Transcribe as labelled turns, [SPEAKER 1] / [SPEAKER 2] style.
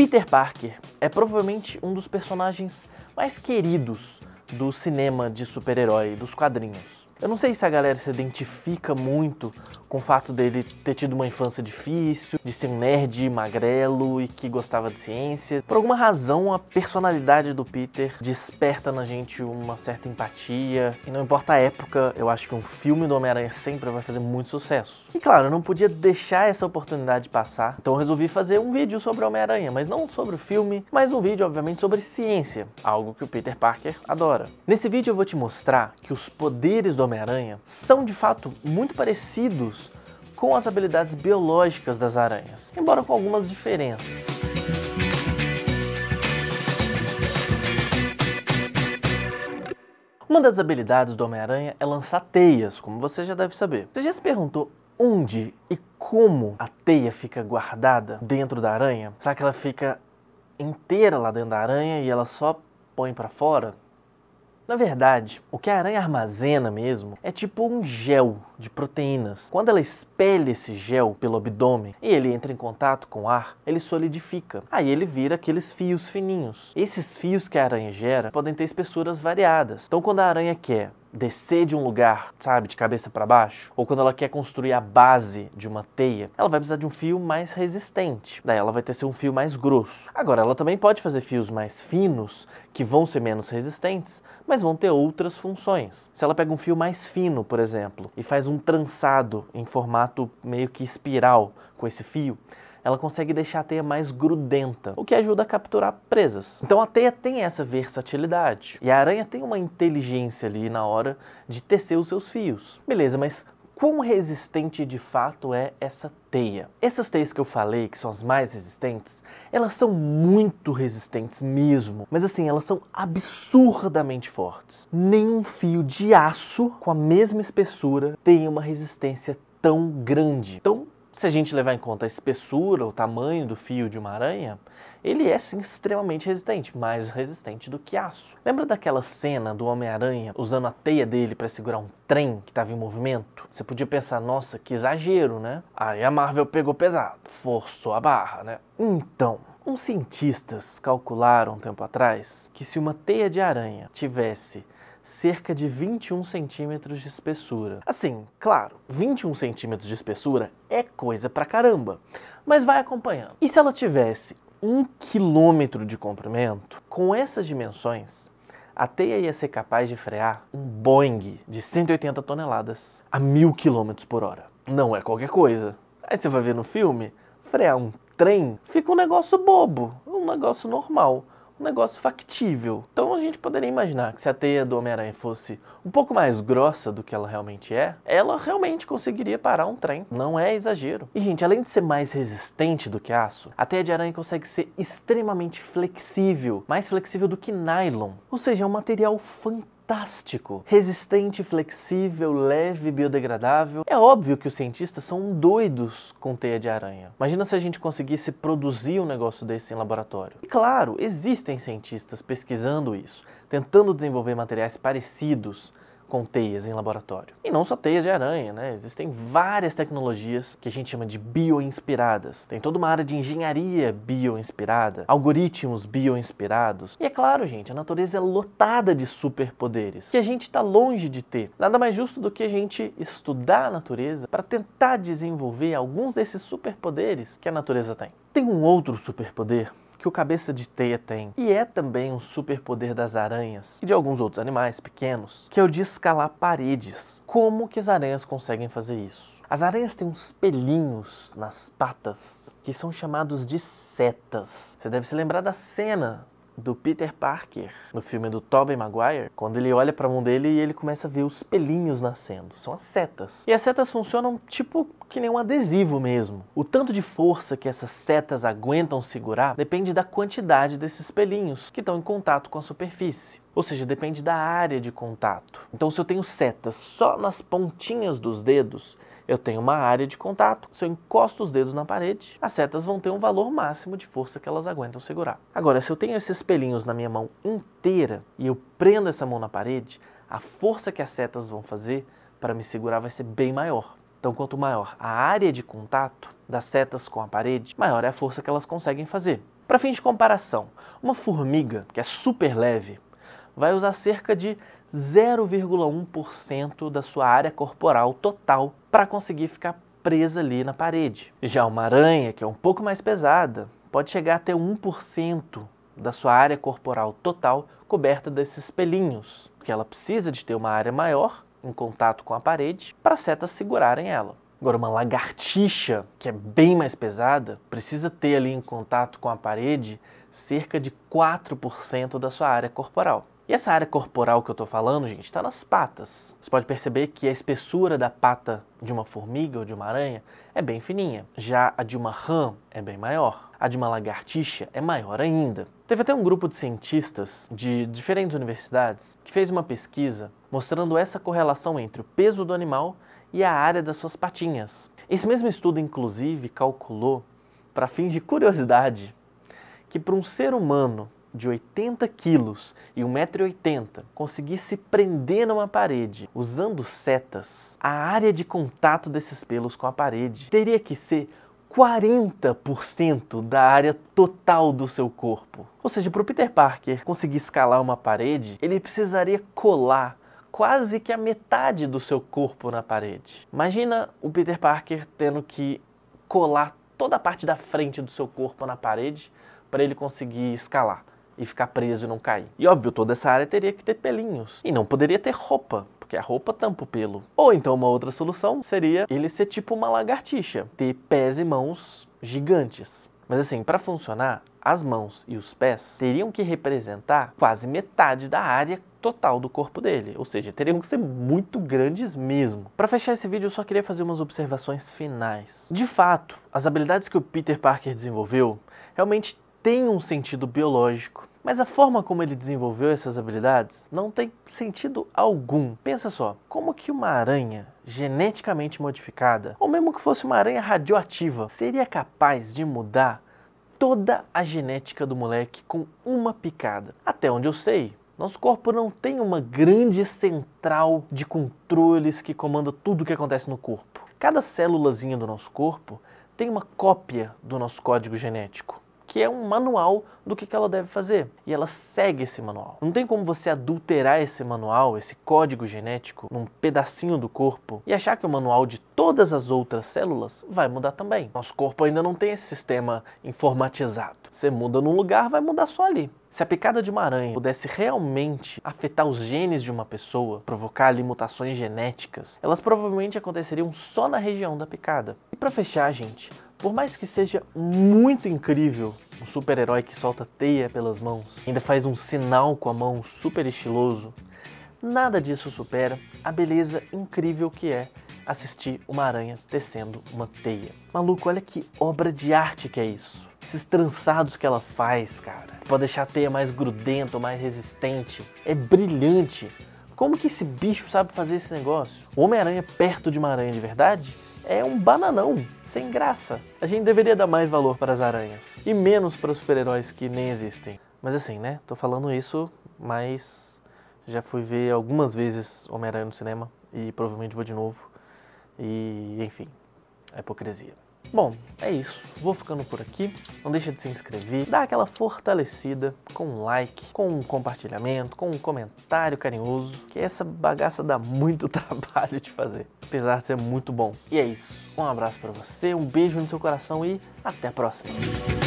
[SPEAKER 1] Peter Parker é provavelmente um dos personagens mais queridos do cinema de super-herói, dos quadrinhos. Eu não sei se a galera se identifica muito com o fato dele ter tido uma infância difícil, de ser um nerd magrelo e que gostava de ciências. Por alguma razão, a personalidade do Peter desperta na gente uma certa empatia. E não importa a época, eu acho que um filme do Homem-Aranha sempre vai fazer muito sucesso. E claro, eu não podia deixar essa oportunidade passar, então eu resolvi fazer um vídeo sobre o Homem-Aranha, mas não sobre o filme, mas um vídeo, obviamente, sobre ciência, algo que o Peter Parker adora. Nesse vídeo eu vou te mostrar que os poderes do Homem-Aranha são, de fato, muito parecidos com as habilidades biológicas das aranhas, embora com algumas diferenças. Uma das habilidades do Homem-Aranha é lançar teias, como você já deve saber. Você já se perguntou onde e como a teia fica guardada dentro da aranha? Será que ela fica inteira lá dentro da aranha e ela só põe pra fora? Na verdade, o que a aranha armazena mesmo é tipo um gel de proteínas. Quando ela expele esse gel pelo abdômen e ele entra em contato com o ar, ele solidifica. Aí ele vira aqueles fios fininhos. Esses fios que a aranha gera podem ter espessuras variadas. Então quando a aranha quer descer de um lugar, sabe, de cabeça para baixo, ou quando ela quer construir a base de uma teia, ela vai precisar de um fio mais resistente. Daí ela vai ter que ser um fio mais grosso. Agora, ela também pode fazer fios mais finos, que vão ser menos resistentes, mas vão ter outras funções. Se ela pega um fio mais fino, por exemplo, e faz um trançado em formato meio que espiral com esse fio, ela consegue deixar a teia mais grudenta, o que ajuda a capturar presas. Então a teia tem essa versatilidade. E a aranha tem uma inteligência ali na hora de tecer os seus fios. Beleza, mas quão resistente de fato é essa teia? Essas teias que eu falei, que são as mais resistentes, elas são muito resistentes mesmo. Mas assim, elas são absurdamente fortes. Nenhum fio de aço com a mesma espessura tem uma resistência tão grande. Então, se a gente levar em conta a espessura, o tamanho do fio de uma aranha, ele é sim extremamente resistente, mais resistente do que aço. Lembra daquela cena do Homem-Aranha usando a teia dele para segurar um trem que estava em movimento? Você podia pensar, nossa, que exagero, né? Aí a Marvel pegou pesado, forçou a barra, né? Então, uns cientistas calcularam um tempo atrás que se uma teia de aranha tivesse cerca de 21 centímetros de espessura. Assim, claro, 21 centímetros de espessura é coisa pra caramba, mas vai acompanhando. E se ela tivesse 1 quilômetro de comprimento, com essas dimensões, a teia ia ser capaz de frear um Boeing de 180 toneladas a 1000 km por hora. Não é qualquer coisa. Aí você vai ver no filme, frear um trem fica um negócio bobo, um negócio normal. Um negócio factível. Então a gente poderia imaginar que se a teia do Homem-Aranha fosse um pouco mais grossa do que ela realmente é, ela realmente conseguiria parar um trem. Não é exagero. E gente, além de ser mais resistente do que aço, a teia de aranha consegue ser extremamente flexível, mais flexível do que nylon. Ou seja, é um material fantástico, resistente, flexível, leve, biodegradável. É óbvio que os cientistas são doidos com teia de aranha. Imagina se a gente conseguisse produzir um negócio desse em laboratório. E claro, existem cientistas pesquisando isso, tentando desenvolver materiais parecidos com teias em laboratório. E não só teias de aranha, né? Existem várias tecnologias que a gente chama de bioinspiradas. Tem toda uma área de engenharia bioinspirada, algoritmos bioinspirados. E é claro, gente, a natureza é lotada de superpoderes que a gente está longe de ter. Nada mais justo do que a gente estudar a natureza para tentar desenvolver alguns desses superpoderes que a natureza tem. Tem um outro superpoder que o cabeça de teia tem, e é também um superpoder das aranhas e de alguns outros animais pequenos, que é o de escalar paredes. Como que as aranhas conseguem fazer isso? As aranhas têm uns pelinhos nas patas que são chamados de setas. Você deve se lembrar da cena do Peter Parker, no filme do Tobey Maguire, quando ele olha para a mão dele e ele começa a ver os pelinhos nascendo. São as setas. E as setas funcionam tipo que nem um adesivo mesmo. O tanto de força que essas setas aguentam segurar depende da quantidade desses pelinhos que estão em contato com a superfície. Ou seja, depende da área de contato. Então, se eu tenho setas só nas pontinhas dos dedos, eu tenho uma área de contato. Se eu encosto os dedos na parede, as setas vão ter um valor máximo de força que elas aguentam segurar. Agora, se eu tenho esses pelinhos na minha mão inteira e eu prendo essa mão na parede, a força que as setas vão fazer para me segurar vai ser bem maior. Então, quanto maior a área de contato das setas com a parede, maior é a força que elas conseguem fazer. Para fins de comparação, uma formiga, que é super leve, vai usar cerca de 0,1% da sua área corporal total para conseguir ficar presa ali na parede. Já uma aranha, que é um pouco mais pesada, pode chegar até 1% da sua área corporal total coberta desses pelinhos, porque ela precisa de ter uma área maior em contato com a parede para as setas segurarem ela. Agora, uma lagartixa, que é bem mais pesada, precisa ter ali em contato com a parede cerca de 4% da sua área corporal. E essa área corporal que eu estou falando, gente, está nas patas. Você pode perceber que a espessura da pata de uma formiga ou de uma aranha é bem fininha. Já a de uma rã é bem maior. A de uma lagartixa é maior ainda. Teve até um grupo de cientistas de diferentes universidades que fez uma pesquisa mostrando essa correlação entre o peso do animal e a área das suas patinhas. Esse mesmo estudo, inclusive, calculou, para fins de curiosidade, que para um ser humano de 80 quilos e 1,80 m conseguisse prender numa parede usando setas, a área de contato desses pelos com a parede teria que ser 40% da área total do seu corpo. Ou seja, para o Peter Parker conseguir escalar uma parede, ele precisaria colar quase que a metade do seu corpo na parede. Imagina o Peter Parker tendo que colar toda a parte da frente do seu corpo na parede para ele conseguir escalar e ficar preso e não cair. E óbvio, toda essa área teria que ter pelinhos. E não poderia ter roupa, porque a roupa tampa o pelo. Ou então uma outra solução seria ele ser tipo uma lagartixa, ter pés e mãos gigantes. Mas assim, para funcionar, as mãos e os pés teriam que representar quase metade da área total do corpo dele, ou seja, teriam que ser muito grandes mesmo. Para fechar esse vídeo, eu só queria fazer umas observações finais. De fato, as habilidades que o Peter Parker desenvolveu realmente têm um sentido biológico, mas a forma como ele desenvolveu essas habilidades não tem sentido algum. Pensa só, como que uma aranha geneticamente modificada, ou mesmo que fosse uma aranha radioativa, seria capaz de mudar toda a genética do moleque com uma picada? Até onde eu sei, nosso corpo não tem uma grande central de controles que comanda tudo o que acontece no corpo. Cada célulazinha do nosso corpo tem uma cópia do nosso código genético, que é um manual do que ela deve fazer. E ela segue esse manual. Não tem como você adulterar esse manual, esse código genético, num pedacinho do corpo e achar que o manual de todas as outras células vai mudar também. Nosso corpo ainda não tem esse sistema informatizado. Você muda num lugar, vai mudar só ali. Se a picada de uma aranha pudesse realmente afetar os genes de uma pessoa, provocar ali mutações genéticas, elas provavelmente aconteceriam só na região da picada. E para fechar, gente, por mais que seja muito incrível um super-herói que solta teia pelas mãos, ainda faz um sinal com a mão super estiloso, nada disso supera a beleza incrível que é assistir uma aranha tecendo uma teia. Maluco, olha que obra de arte que é isso. Esses trançados que ela faz, cara, pode deixar a teia mais grudenta, mais resistente. É brilhante. Como que esse bicho sabe fazer esse negócio? O Homem-Aranha perto de uma aranha de verdade é um bananão, sem graça. A gente deveria dar mais valor para as aranhas e menos para os super-heróis que nem existem. Mas assim, né? Tô falando isso, mas já fui ver algumas vezes Homem-Aranha no cinema e provavelmente vou de novo. E, enfim, é hipocrisia. Bom, é isso. Vou ficando por aqui. Não deixa de se inscrever, dá aquela fortalecida com um like, com um compartilhamento, com um comentário carinhoso, que essa bagaça dá muito trabalho de fazer, apesar de ser muito bom. E é isso. Um abraço pra você, um beijo no seu coração e até a próxima.